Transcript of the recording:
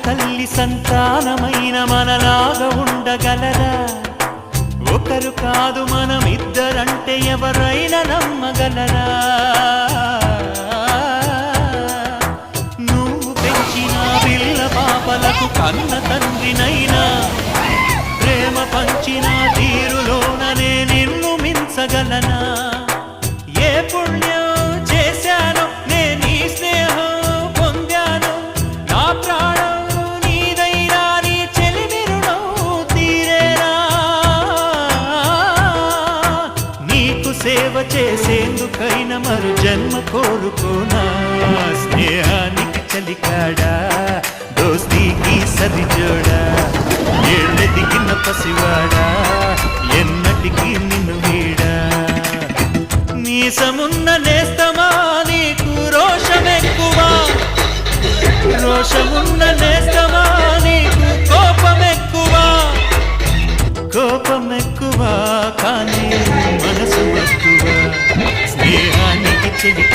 తల్లి సంతానమైన మనలాగా ఉండగలరా? ఒకరు కాదు మనమిద్దరంటే ఎవరైనా నమ్మగలరా? నువ్వు పెంచిన పిల్ల పాపలకు కన్న తండ్రినైనా ప్రేమ పంచిన తీరులోననే నిన్ను మించగలనా? ఏ పుణ్యం చేశాను నేను ఈ స్నేహం పొందాను, నా ప్రాణం నీదైనా నీ చెలిమి రుణం తీరేనా? నీకు సేవ చేసేందుకైనా మరు జన్మ కోరుకోనా? స్నేహానికి చలికాడా, దోస్తీకి సరిజోడా, ఏళ్ళెదిగిన పసివాడా, ఎన్నటికీ నిన్ను వీడా? మీసమున్న నేస్తమా నీకు రోషమెక్కువా? రోషమున్న నేస్తమా నీకు కోపమెక్కువా? కోపమెక్కువా కానీ మనసు మక్కువ. స్నేహానికి చెలి